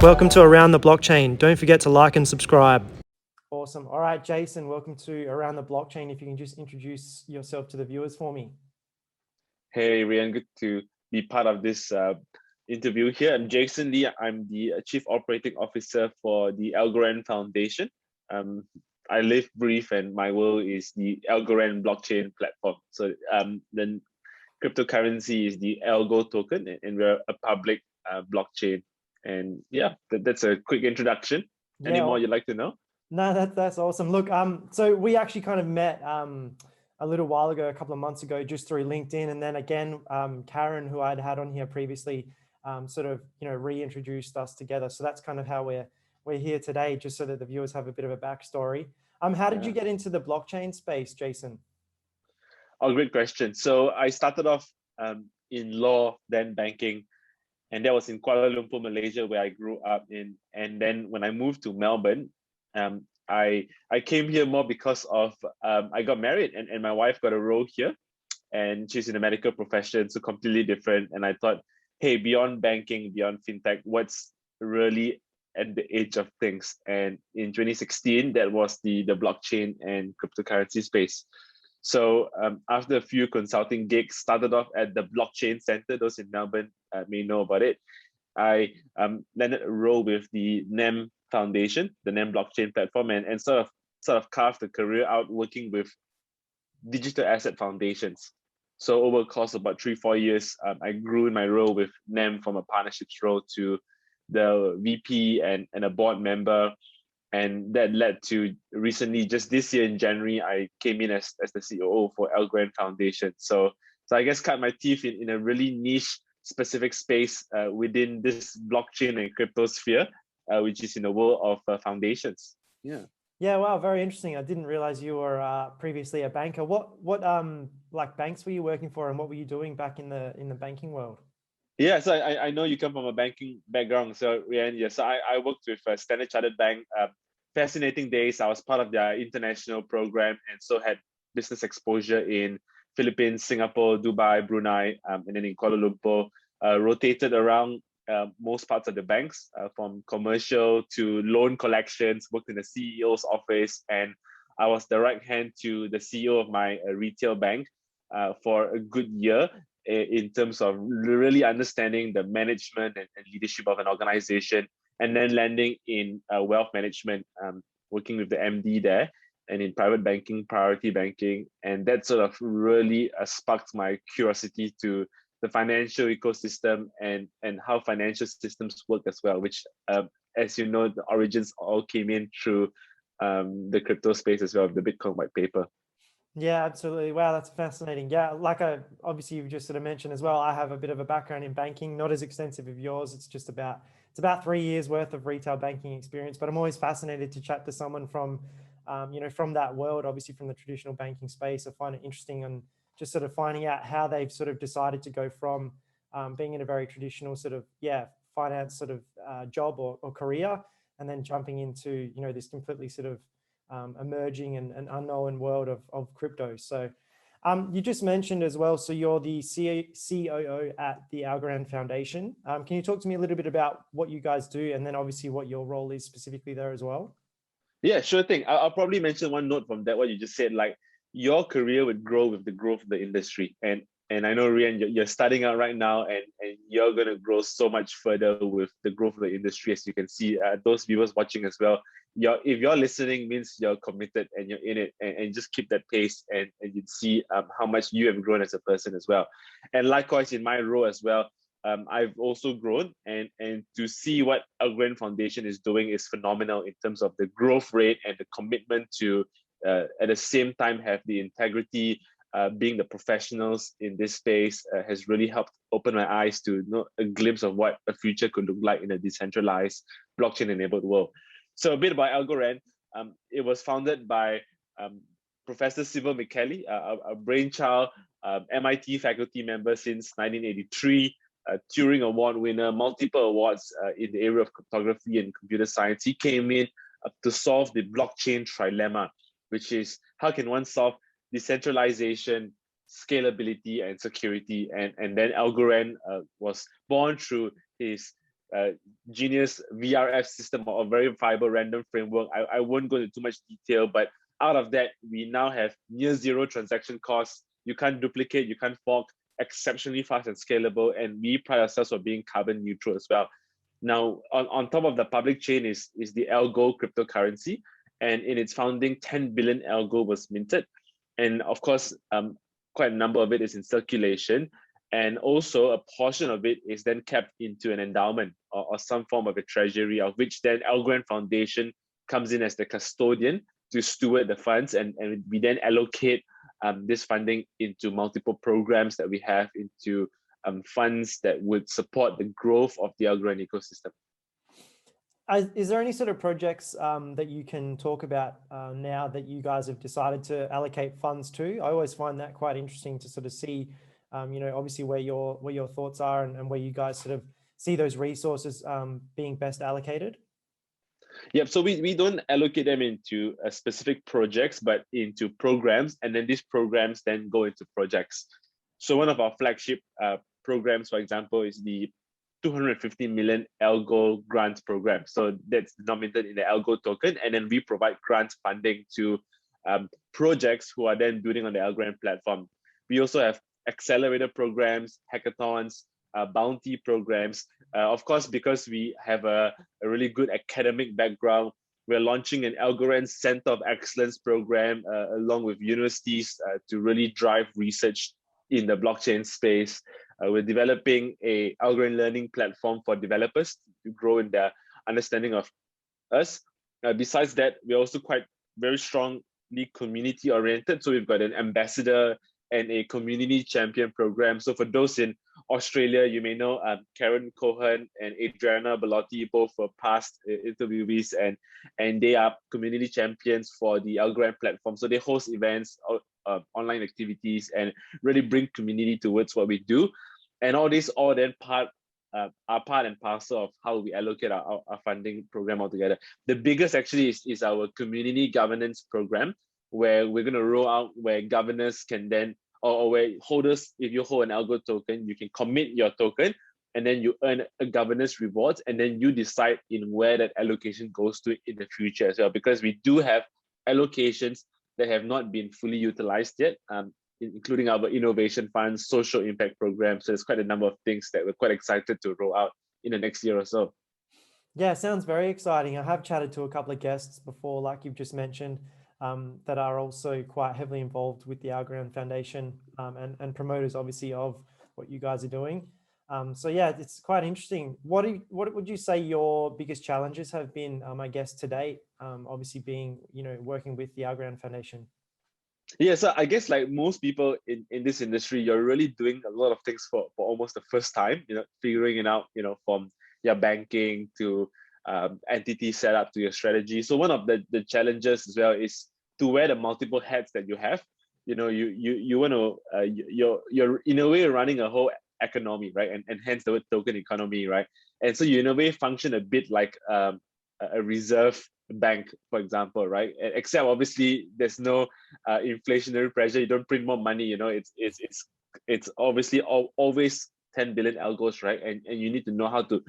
Welcome to Around the Blockchain. Don't forget to like and subscribe. Awesome. All right, Jason, welcome to Around the Blockchain. If you can just introduce yourself to the viewers for me. Hey, Rian, good to be part of this interview here. I'm Jason Lee. I'm the Chief Operating Officer for the Algorand Foundation. Um, I live, breathe, and my world is the Algorand blockchain platform. So then cryptocurrency is the Algo token, and we're a public blockchain. And yeah, that's a quick introduction. Any more you'd like to know? No, that's awesome. Look, so we actually kind of met a little while ago, a couple of months ago, just through LinkedIn, and then again, Karen, who I'd had on here previously, sort of reintroduced us together. So that's kind of how we're here today, just so that the viewers have a bit of a backstory. How did you get into the blockchain space, Jason? Oh, great question. So I started off in law, then banking, and that was in Kuala Lumpur, Malaysia, where I grew up in. And then when I moved to Melbourne, I came here more because of I got married and my wife got a role here, and she's in the medical profession, so completely different. And I thought, hey, beyond banking, beyond fintech, what's really at the edge of things? And in 2016, that was the blockchain and cryptocurrency space. So after a few consulting gigs, started off at the Blockchain Center. Those in Melbourne may know about it. I landed a role with the NEM Foundation, the NEM blockchain platform, and sort of carved a career out working with digital asset foundations. So over the course of about 3-4 years, I grew in my role with NEM from a partnerships role to the VP and a board member. And that led to recently, just this year in January, I came in as the COO for Algorand Foundation. So I guess cut my teeth in a really niche specific space within this blockchain and crypto sphere, which is in the world of foundations. Yeah. Yeah, wow, very interesting. I didn't realize you were previously a banker. What like banks were you working for, and what were you doing back in the banking world? Yeah, so I know you come from a banking background. So yeah, so I worked with Standard Chartered Bank. Fascinating days. I was part of their international program, and so had business exposure in Philippines, Singapore, Dubai, Brunei, and then in Kuala Lumpur. Rotated around most parts of the banks, from commercial to loan collections. Worked in the CEO's office, and I was the right hand to the CEO of my retail bank for a good year, in terms of really understanding the management and leadership of an organization, and then landing in wealth management, working with the MD there, and in private banking, priority banking. And that sort of really sparked my curiosity to the financial ecosystem and how financial systems work as well, which, as you know, the origins all came in through the crypto space as well, the Bitcoin white paper. Yeah, absolutely. Wow, that's fascinating. Yeah, like obviously you've just sort of mentioned as well, I have a bit of a background in banking, not as extensive as yours. It's about 3 years worth of retail banking experience, but I'm always fascinated to chat to someone from, from that world, obviously from the traditional banking space. I find it interesting and just sort of finding out how they've sort of decided to go from being in a very traditional sort of, finance sort of job or career, and then jumping into, this completely sort of emerging and unknown world of crypto. So you just mentioned as well, so you're the COO at the Algorand Foundation. Can you talk to me a little bit about what you guys do, and then obviously what your role is specifically there as well? Yeah, sure thing. I'll probably mention one note from that, what you just said, like your career would grow with the growth of the industry. And I know, Rian, you're starting out right now, and you're going to grow so much further with the growth of the industry. As you can see, those viewers watching as well, if you're listening, means you're committed and you're in it, and just keep that pace, and you'd see how much you have grown as a person as well. And likewise, in my role as well, I've also grown, and to see what Algorand Foundation is doing is phenomenal in terms of the growth rate and the commitment to, at the same time, have the integrity. Being the professionals in this space has really helped open my eyes to know a glimpse of what a future could look like in a decentralized, blockchain-enabled world. So a bit about Algorand. It was founded by Professor Sibyl McKelly, a brainchild, MIT faculty member since 1983, Turing Award winner, multiple awards in the area of cryptography and computer science. He came in to solve the blockchain trilemma, which is how can one solve decentralization, scalability, and security. And then Algorand was born through his genius VRF system or verifiable random framework. I won't go into too much detail, but out of that, we now have near zero transaction costs. You can't duplicate, you can't fork, exceptionally fast and scalable, and we pride ourselves for being carbon neutral as well. Now, on top of the public chain is the Algo cryptocurrency, and in its founding, 10 billion Algo was minted, and of course, quite a number of it is in circulation, and also a portion of it is then kept into an endowment or some form of a treasury, of which then Algorand Foundation comes in as the custodian to steward the funds, and we then allocate this funding into multiple programs that we have, into funds that would support the growth of the Algorand ecosystem. Is there any sort of projects that you can talk about now that you guys have decided to allocate funds to? I always find that quite interesting to sort of see, obviously where your thoughts are and where you guys sort of see those resources being best allocated. Yep. So we don't allocate them into specific projects, but into programs, and then these programs then go into projects. So one of our flagship programs, for example, is the 250 million Algo grants program. So that's denominated in the Algo token, and then we provide grant funding to projects who are then building on the Algorand platform. We also have accelerator programs, hackathons, bounty programs. Of course, because we have a really good academic background, we're launching an Algorand Center of Excellence program along with universities to really drive research in the blockchain space. We're developing a Algorand learning platform for developers to grow in their understanding of us. Besides that, we're also very strongly community oriented. So we've got an ambassador and a community champion program. So for those in Australia, you may know Karen Cohen and Adriana Bellotti, both were past interviewees, and they are community champions for the Algorand platform. So they host events, online activities, and really bring community towards what we do. And all this all then are part and parcel of how we allocate our funding program altogether. The biggest actually is our community governance program, where we're going to roll out where governors can then, or where holders, if you hold an Algo token, you can commit your token, and then you earn a governance rewards, and then you decide in where that allocation goes to in the future as well, because we do have allocations that have not been fully utilized yet, including our innovation funds, social impact programs. So there's quite a number of things that we're quite excited to roll out in the next year or so. Yeah, sounds very exciting. I have chatted to a couple of guests before, like you've just mentioned, that are also quite heavily involved with the Algorand Foundation and promoters, obviously, of what you guys are doing. So yeah, it's quite interesting. What would you say your biggest challenges have been, I guess, to date, obviously being, working with the Algorand Foundation? Yeah, so I guess like most people in this industry, you're really doing a lot of things for almost the first time, figuring it out, from your banking to entity setup to your strategy. So one of the challenges as well is to wear the multiple hats that you have. You want to you're in a way running a whole economy, right? And hence the word token economy, right? And so you in a way function a bit like a reserve bank, for example, right? Except obviously there's no inflationary pressure. You don't print more money. It's obviously always 10 billion algos, right? And you need to know how to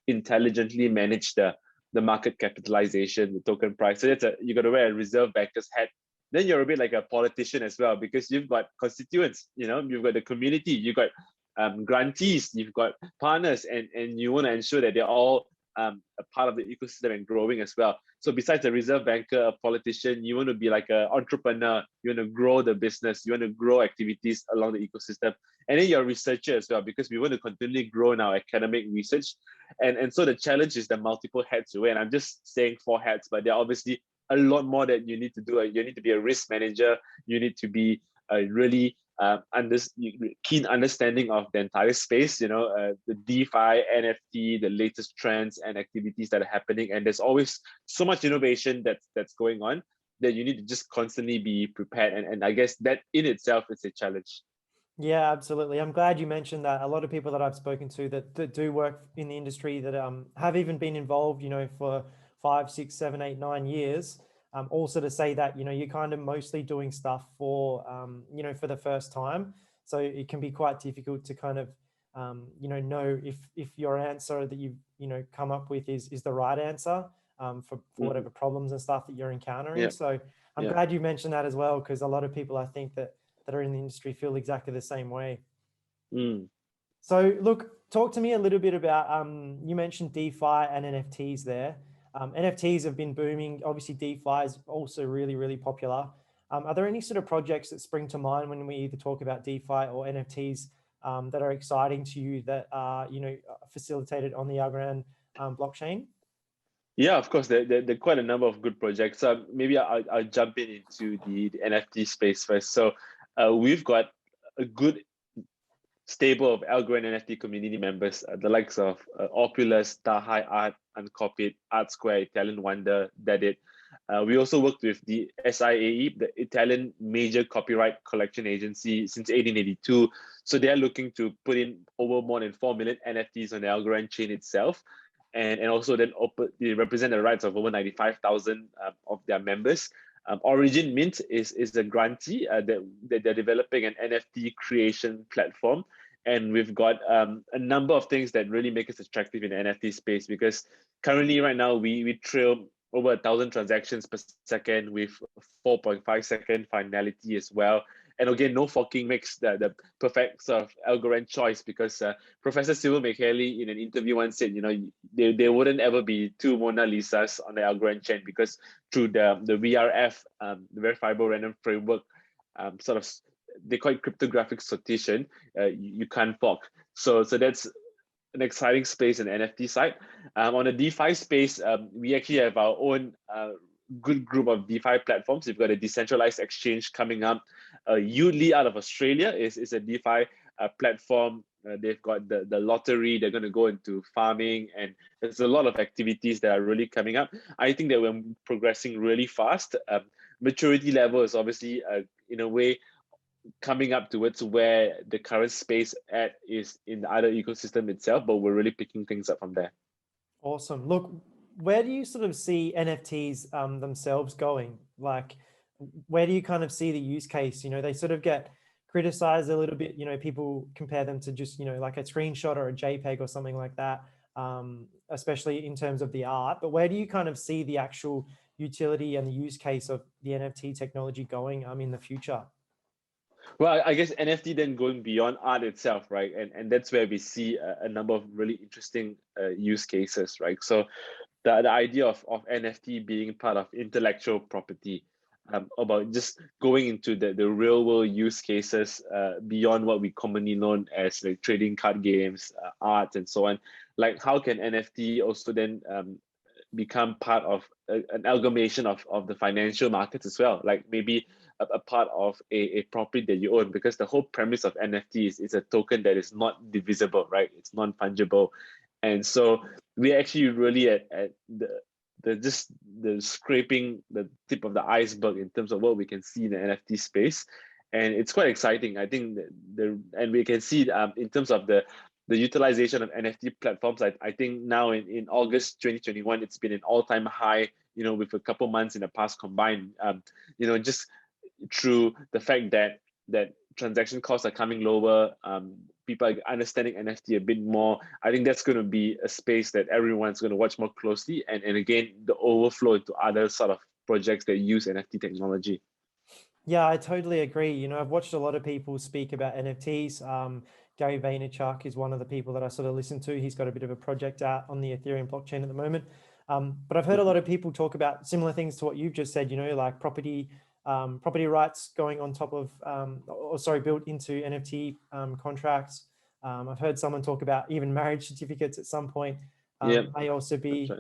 intelligently manage the market capitalization, the token price. So you got to wear a reserve banker's hat. Then you're a bit like a politician as well, because you've got constituents, you've got the community, you've got grantees, you've got partners, and you want to ensure that they're all a part of the ecosystem and growing as well. So besides a reserve banker, a politician, you want to be like an entrepreneur. You want to grow the business. You want to grow activities along the ecosystem. And then you're a researcher as well, because we want to continually grow in our academic research. And so the challenge is the multiple hats you wear. And I'm just saying 4 hats, but there are obviously a lot more that you need to do. You need to be a risk manager. You need to be a really keen understanding of the entire space, the DeFi, NFT, the latest trends and activities that are happening. And there's always so much innovation that's going on that you need to just constantly be prepared. And I guess that in itself is a challenge. Yeah, absolutely. I'm glad you mentioned that. A lot of people that I've spoken to that do work in the industry that have even been involved, for 5, 6, 7, 8, 9 years, also to say that, you're kind of mostly doing stuff for, for the first time. So it can be quite difficult to kind of know if your answer that you've come up with is the right answer for whatever problems and stuff that you're encountering. Yeah. So I'm glad you mentioned that as well, because a lot of people I think that are in the industry feel exactly the same way. So look, talk to me a little bit about, you mentioned DeFi and NFTs there. NFTs have been booming. Obviously DeFi is also really, really popular. Are there any sort of projects that spring to mind when we either talk about DeFi or NFTs that are exciting to you that are, facilitated on the Algorand blockchain? Yeah, of course, there are quite a number of good projects. Maybe I'll jump into the NFT space first. So we've got a good stable of Algorand NFT community members, the likes of Opulus, Tahai Art, Uncopied, Art Square, Italian Wonder, Dadit. We also worked with the SIAE, the Italian major copyright collection agency since 1882. So they're looking to put in over more than 4 million NFTs on the Algorand chain itself. And also then they represent the rights of over 95,000 of their members. Origin Mint is a grantee that they're developing an NFT creation platform. And we've got a number of things that really make us attractive in the NFT space, because currently right now we trail over 1,000 transactions per second with 4.5 second finality as well. And again, no forking makes the perfect sort of Algorand choice, because Professor Silver McHaley in an interview once said, there wouldn't ever be two Mona Lisas on the Algorand chain, because through the VRF, the verifiable random framework, sort of, they call it cryptographic sortition, you can't fork. So that's an exciting space in the NFT side. On the DeFi space, we actually have our own good group of DeFi platforms. We've got a decentralized exchange coming up. Udly out of Australia is a DeFi platform. They've got the lottery. They're going to go into farming, and there's a lot of activities that are really coming up. I think that we're progressing really fast. Maturity level is obviously, in a way, coming up towards where the current space at is in the other ecosystem itself, but we're really picking things up from there. Awesome. Look, where do you sort of see NFTs themselves going? Like, where do you kind of see the use case? They sort of get criticized a little bit. People compare them to just, like a screenshot or a JPEG or something like that, especially in terms of the art. But where do you kind of see the actual utility and the use case of the NFT technology going in the future? Well, I guess NFT then going beyond art itself, right? And that's where we see a number of really interesting use cases, right? So the idea of NFT being part of intellectual property, about just going into the real world use cases beyond what we commonly known as like trading card games, art, and so on. Like, how can NFT also then become part of an amalgamation of the financial markets as well? Like maybe a part of a property that you own, because the whole premise of NFT is a token that is not divisible, right? It's non-fungible. And so we actually really at the scraping the tip of the iceberg in terms of what we can see in the NFT space. And it's quite exciting. I think and we can see in terms of the utilization of NFT platforms. I think now in August 2021, it's been an all-time high, with a couple months in the past combined, just through the fact that transaction costs are coming lower, people are understanding NFT a bit more. I think that's going to be a space that everyone's going to watch more closely, and again, the overflow into other sort of projects that use NFT technology. Yeah, I totally agree. I've watched a lot of people speak about NFTs. Gary Vaynerchuk is one of the people that I sort of listen to. He's got a bit of a project out on the Ethereum blockchain at the moment. But I've heard a lot of people talk about similar things to what you've just said, like property rights going on top of, built into NFT contracts. I've heard someone talk about even marriage certificates at some point may also be,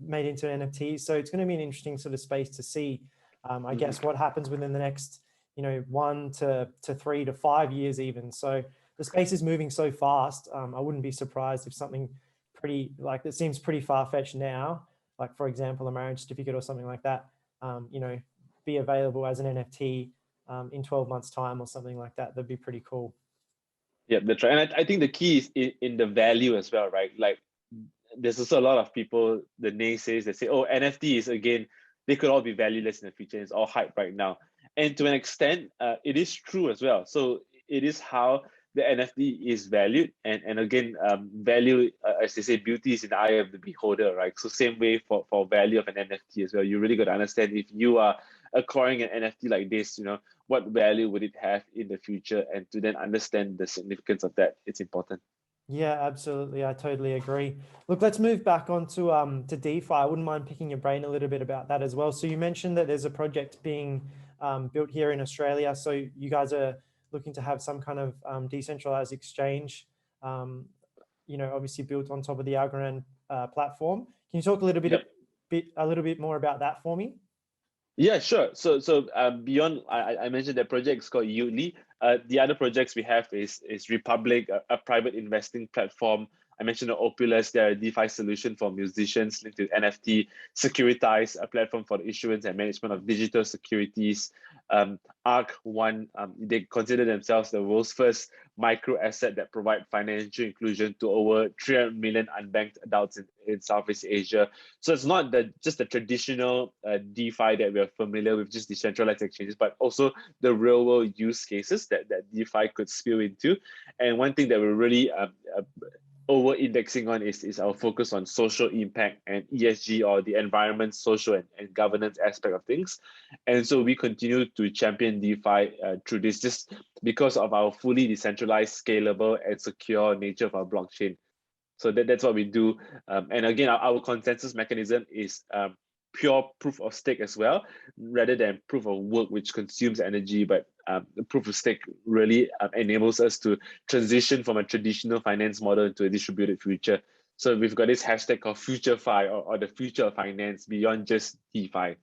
made into NFTs. So it's going to be an interesting sort of space to see, I guess, what happens within the next, 1 to 3 to 5 years even. So the space is moving so fast. I wouldn't be surprised if something that seems pretty far-fetched now, like for example, a marriage certificate or something like that, be available as an NFT in 12 months time or something like that. That'd be pretty cool. Yeah, that's right. And I think the key is in the value as well, right? Like, there's also a lot of people, the naysays, that say, oh, NFTs, again, they could all be valueless in the future. It's all hype right now. And to an extent, it is true as well. So it is how the NFT is valued. And again, value, as they say, beauty is in the eye of the beholder, right? So same way for value of an NFT as well. You really got to understand, if you are acquiring an NFT like this, what value would it have in the future, and to then understand the significance of that, it's important. Yeah, absolutely. I totally agree. Look, let's move back on to DeFi. I wouldn't mind picking your brain a little bit about that as well. So you mentioned that there's a project being built here in Australia. So you guys are looking to have some kind of decentralized exchange, obviously built on top of the Algorand platform. Can you talk a little bit more about that for me? Yeah, sure. So beyond, I mentioned that project is called Udly. The other projects we have is Republic, a private investing platform. I mentioned the Opulus, they're a DeFi solution for musicians linked to NFT. Securitize, a platform for the issuance and management of digital securities. Arc One, they consider themselves the world's first micro asset that provide financial inclusion to over 300 million unbanked adults in Southeast Asia. So it's not just the traditional DeFi that we're familiar with, just decentralized exchanges, but also the real world use cases that DeFi could spill into. And one thing that we're really over indexing on is our focus on social impact and ESG, or the environment, social and governance aspect of things. And so we continue to champion DeFi through this, just because of our fully decentralized, scalable and secure nature of our blockchain. So that's what we do. And again, our consensus mechanism is pure proof of stake as well, rather than proof of work, which consumes energy. But the proof of stake really enables us to transition from a traditional finance model into a distributed future. So we've got this hashtag called FutureFi, or the future of finance beyond just DeFi.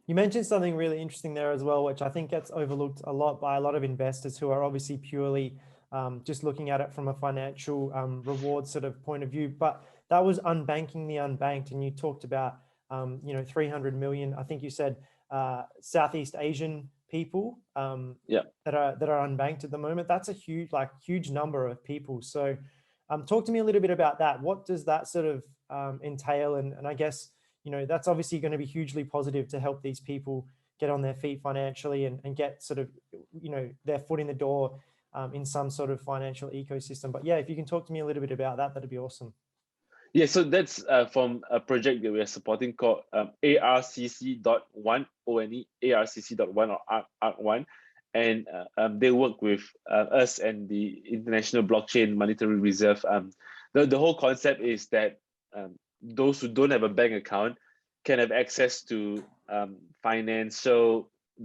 You mentioned something really interesting there as well, which I think gets overlooked a lot by a lot of investors who are obviously purely just looking at it from a financial reward sort of point of view. But that was unbanking the unbanked, and you talked about 300 million. I think you said Southeast Asian people that are unbanked at the moment. That's a huge number of people. So talk to me a little bit about that. What does that sort of entail? And I guess that's obviously going to be hugely positive to help these people get on their feet financially and get sort of their foot in the door in some sort of financial ecosystem. But yeah, if you can talk to me a little bit about that, that'd be awesome. Yeah, so that's from a project that we are supporting called ARCC.1, ONE, ARCC.1 or ARC1. And they work with us and the International Blockchain Monetary Reserve. The whole concept is that those who don't have a bank account can have access to the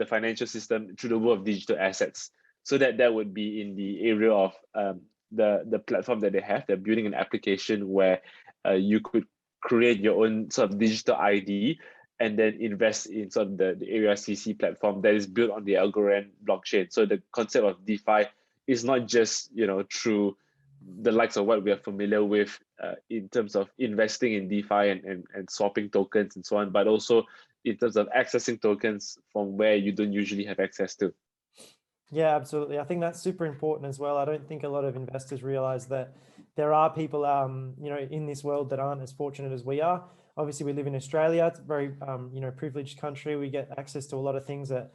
financial system through the world of digital assets. So that would be in the area of the platform that they have. They're building an application where you could create your own sort of digital ID and then invest in sort of the ARCC platform that is built on the Algorand blockchain. So the concept of DeFi is not just through the likes of what we are familiar with in terms of investing in DeFi and swapping tokens and so on, but also in terms of accessing tokens from where you don't usually have access to. Yeah, absolutely. I think that's super important as well. I don't think a lot of investors realize that there are people, in this world that aren't as fortunate as we are. Obviously, we live in Australia. It's a very, privileged country. We get access to a lot of things that,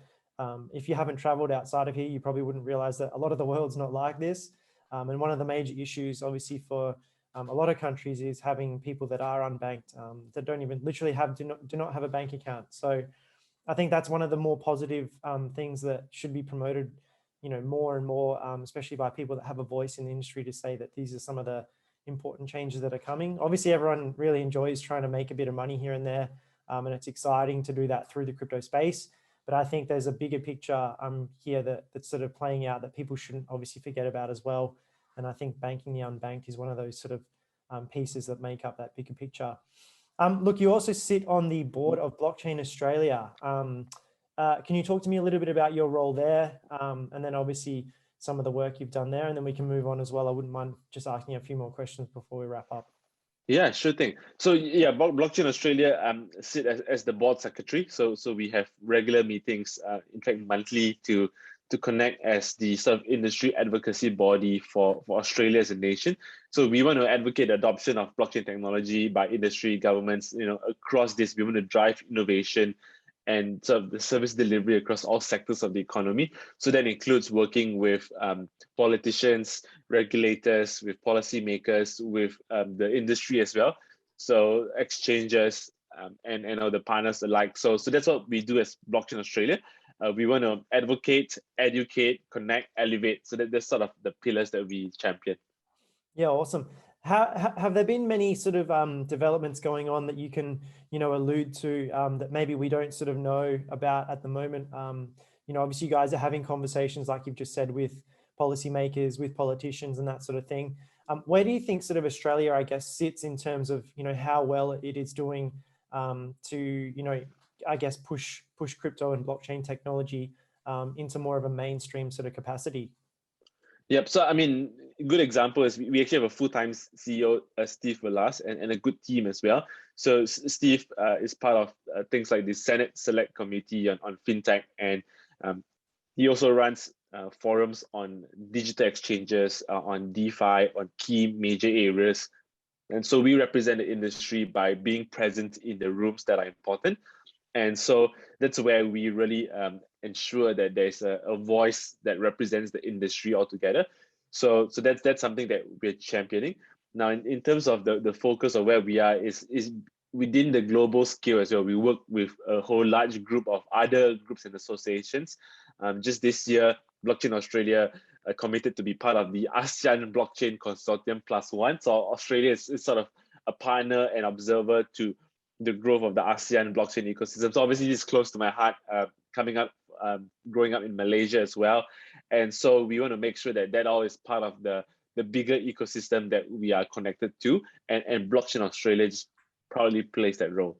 if you haven't traveled outside of here, you probably wouldn't realize that a lot of the world's not like this. And one of the major issues, obviously, for a lot of countries is having people that are unbanked, that don't even literally do not have a bank account. So I think that's one of the more positive things that should be promoted more and more, especially by people that have a voice in the industry, to say that these are some of the important changes that are coming. Obviously, everyone really enjoys trying to make a bit of money here and there, and it's exciting to do that through the crypto space. But I think there's a bigger picture here that's sort of playing out that people shouldn't obviously forget about as well. And I think banking the unbanked is one of those sort of pieces that make up that bigger picture. Look, you also sit on the board of Blockchain Australia. Can you talk to me a little bit about your role there, and then obviously some of the work you've done there, and then we can move on as well. I wouldn't mind just asking a few more questions before we wrap up. Yeah, sure thing. So yeah, Blockchain Australia sit as the board secretary. So we have regular meetings, in fact monthly, to connect as the sort of industry advocacy body for Australia as a nation. So we want to advocate the adoption of blockchain technology by industry, governments, across this. We want to drive innovation and sort of the service delivery across all sectors of the economy. So that includes working with politicians, regulators, with policymakers, with the industry as well. So exchanges and other partners alike. So that's what we do as Blockchain Australia. We want to advocate, educate, connect, elevate. So that's sort of the pillars that we champion. Yeah, awesome. Have there been many sort of developments going on that you can, allude to that maybe we don't sort of know about at the moment? Obviously you guys are having conversations like you've just said with policymakers, with politicians and that sort of thing. Where do you think sort of Australia, I guess, sits in terms of, how well it is doing to, I guess, push crypto and blockchain technology into more of a mainstream sort of capacity? Yep. So, I mean, a good example is we actually have a full-time CEO, Steve Velas, and a good team as well. So Steve is part of things like the Senate Select Committee on FinTech, and he also runs forums on digital exchanges, on DeFi, on key major areas. And so we represent the industry by being present in the rooms that are important. And so that's where we really ensure that there's a voice that represents the industry altogether. So that's something that we're championing. Now, in terms of the focus of where we are is within the global scale as well. We work with a whole large group of other groups and associations. Just this year, Blockchain Australia committed to be part of the ASEAN Blockchain Consortium +1. So Australia is sort of a partner and observer to the growth of the ASEAN blockchain ecosystem. So obviously this is close to my heart, growing up in Malaysia as well. And so we want to make sure that all is part of the bigger ecosystem that we are connected to, and Blockchain Australia just proudly plays that role.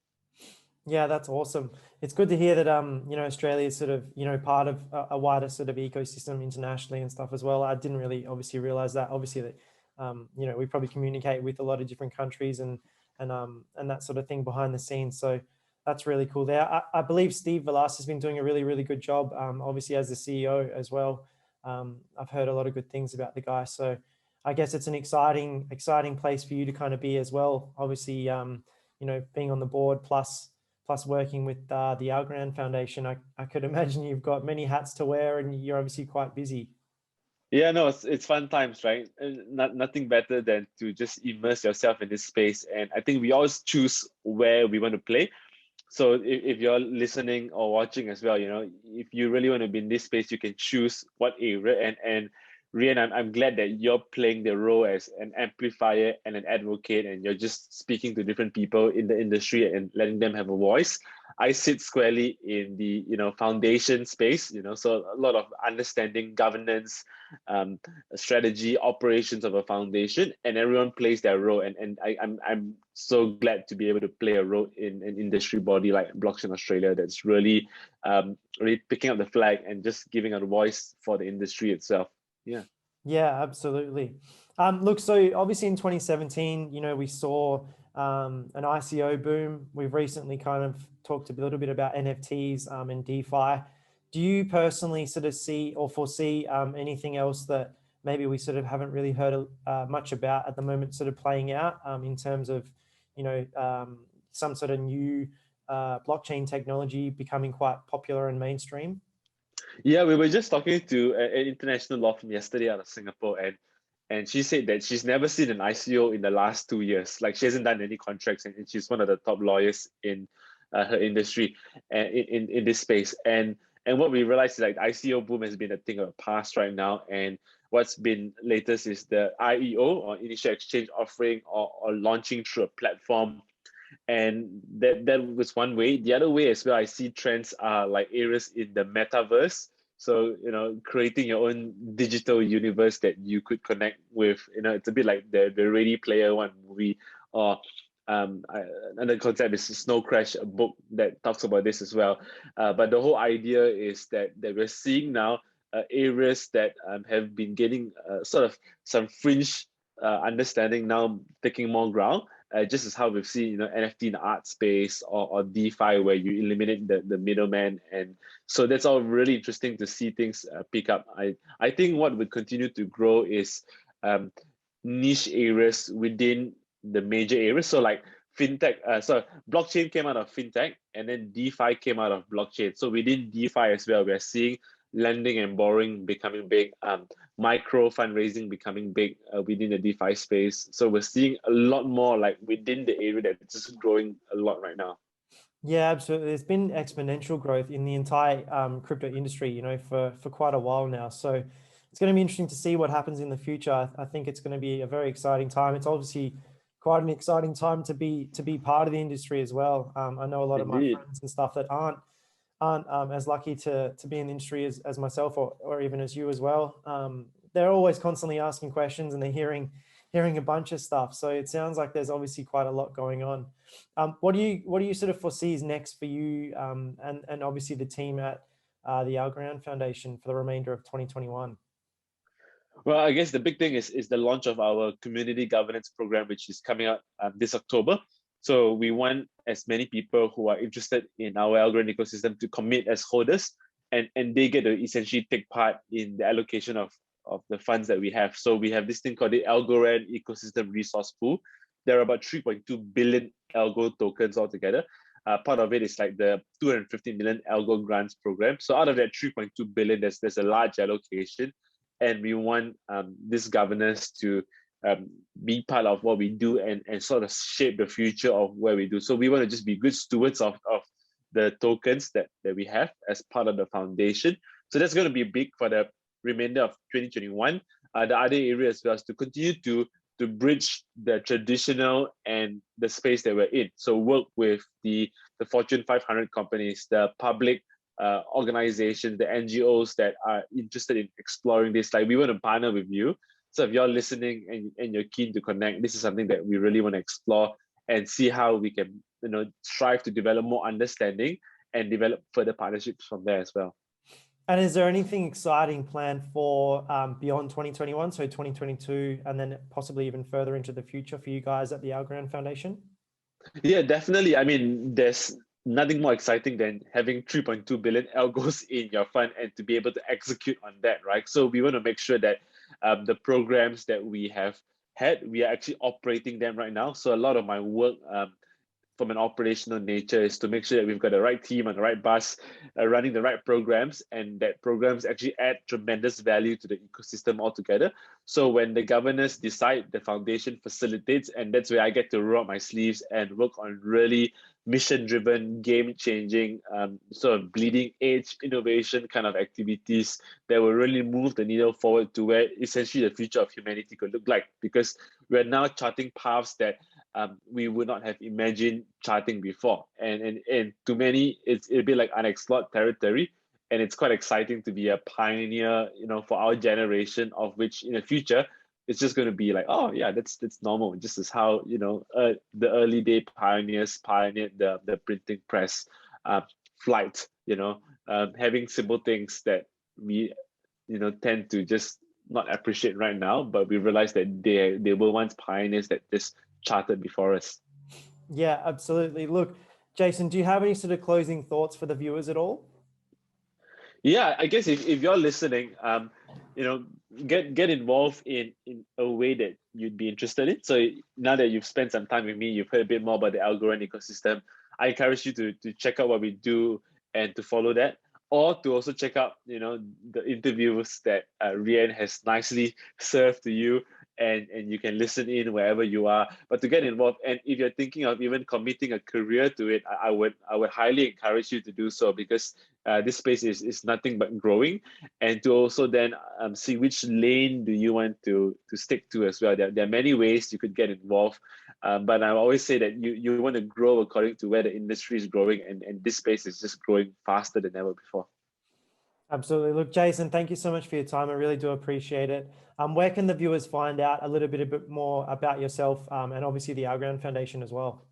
Yeah, that's awesome. It's good to hear that Australia is sort of part of a wider sort of ecosystem internationally and stuff as well. I didn't really obviously realize that. Obviously that we probably communicate with a lot of different countries and that sort of thing behind the scenes. So that's really cool there. I believe Steve Velas has been doing a really, really good job, obviously as the CEO as well. I've heard a lot of good things about the guy. So I guess it's an exciting place for you to kind of be as well. Obviously, being on the board plus working with the Algorand Foundation, I could imagine you've got many hats to wear and you're obviously quite busy. Yeah, no, it's fun times, right? Nothing better than to just immerse yourself in this space. And I think we always choose where we want to play. So if you're listening or watching as well, if you really want to be in this space, you can choose what area. And Rian, I'm glad that you're playing the role as an amplifier and an advocate, and you're just speaking to different people in the industry and letting them have a voice. I sit squarely in the foundation space, so a lot of understanding governance, strategy, operations of a foundation, and everyone plays their role. And I'm so glad to be able to play a role in an industry body like Blockchain Australia that's really really picking up the flag and just giving a voice for the industry itself. Yeah, absolutely. Look, so obviously in 2017, we saw an ICO boom. We've recently kind of talked a little bit about NFTs and DeFi. Do you personally sort of see or foresee anything else that maybe we sort of haven't really heard much about at the moment sort of playing out in terms of, some sort of new blockchain technology becoming quite popular and mainstream? Yeah, we were just talking to an international law firm yesterday out of Singapore, and she said that she's never seen an ICO in the last 2 years. Like, she hasn't done any contracts, and she's one of the top lawyers in her industry and in this space. And what we realized is like the ICO boom has been a thing of the past right now. And what's been latest is the IEO, or initial exchange offering, or launching through a platform. And that was one way. The other way as well, I see trends are like areas in the metaverse. So creating your own digital universe that you could connect with. It's a bit like the Ready Player One movie, or another concept is Snow Crash, a book that talks about this as well. But the whole idea is that we're seeing now areas that have been getting sort of some fringe understanding now taking more ground. Just as how we've seen, NFT in the art space, or DeFi, where you eliminate the middleman. And so that's all really interesting to see things pick up. I think what would continue to grow is niche areas within the major areas. So like, fintech. So blockchain came out of fintech, and then DeFi came out of blockchain. So within DeFi as well, we're seeing lending and borrowing becoming big, micro fundraising becoming big within the DeFi space. So we're seeing a lot more like within the area that's just growing a lot right now. Yeah, absolutely. There's been exponential growth in the entire crypto industry, you know, for quite a while now. So it's going to be interesting to see what happens in the future. I think it's going to be a very exciting time. It's obviously quite an exciting time to be part of the industry as well. I know a lot of my Indeed. friends and stuff that aren't as lucky to be in the industry as myself or even as you as well. They're always constantly asking questions and they're hearing a bunch of stuff. So it sounds like there's obviously quite a lot going on. What do you sort of foresee is next for you and obviously the team at the Algorand Foundation for the remainder of 2021? Well, I guess the big thing is the launch of our community governance program, which is coming out this October. So we want as many people who are interested in our Algorand ecosystem to commit as holders, and they get to essentially take part in the allocation of the funds that we have. So we have this thing called the Algorand Ecosystem Resource Pool. There are about 3.2 billion Algo tokens altogether. Part of it is like the 250 million Algo grants program. So out of that 3.2 billion, there's a large allocation, and we want this governance to be part of what we do and sort of shape the future of where we do. So we want to just be good stewards of the tokens that we have as part of the foundation. So that's going to be big for the remainder of 2021. The other area as well is to continue to bridge the traditional and the space that we're in. So work with the Fortune 500 companies, the public organizations, the NGOs that are interested in exploring this. Like, we want to partner with you. So if you're listening and you're keen to connect, this is something that we really want to explore and see how we can, strive to develop more understanding and develop further partnerships from there as well. And is there anything exciting planned for beyond 2021, so 2022, and then possibly even further into the future for you guys at the Algorand Foundation? Yeah, definitely. I mean, there's nothing more exciting than having 3.2 billion algos in your fund and to be able to execute on that, right? So we want to make sure that the programs that we have had, we are actually operating them right now. So a lot of my work from an operational nature is to make sure that we've got the right team on the right bus, running the right programs, and that programs actually add tremendous value to the ecosystem altogether. So when the governors decide, the foundation facilitates, and that's where I get to roll up my sleeves and work on really mission-driven, game-changing, sort of bleeding-edge innovation kind of activities that will really move the needle forward to where essentially the future of humanity could look like. Because we're now charting paths that we would not have imagined charting before, and to many it'll be like unexplored territory, and it's quite exciting to be a pioneer, for our generation, of which in the future it's just going to be like, oh yeah, that's normal, just as how the early day pioneers pioneered the printing press, flight, having simple things that we tend to just not appreciate right now, but we realize that they were once pioneers that just charted before us. Yeah, absolutely. Look, Jason, do you have any sort of closing thoughts for the viewers at all? Yeah, I guess if you're listening, get involved in a way that you'd be interested in. So now that you've spent some time with me, you've heard a bit more about the Algorand ecosystem. I encourage you to check out what we do and to follow that, or to also check out the interviews that Rian has nicely served to you, and you can listen in wherever you are. But to get involved, and if you're thinking of even committing a career to it, I would highly encourage you to do so, because this space is nothing but growing, and to also then see which lane do you want to stick to as well. There are many ways you could get involved, but I always say that you want to grow according to where the industry is growing, and this space is just growing faster than ever before. Absolutely. Look, Jason, thank you so much for your time. I really do appreciate it. Where can the viewers find out a little bit more about yourself and obviously the Algorand Foundation as well?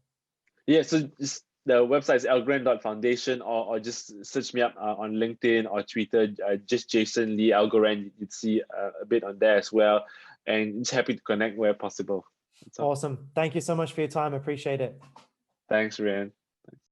Yeah, so just the website is algorand.foundation, or just search me up on LinkedIn or Twitter, just Jason Lee Algorand. You'd see a bit on there as well. And just happy to connect where possible. Awesome. Thank you so much for your time. Appreciate it. Thanks, Ryan.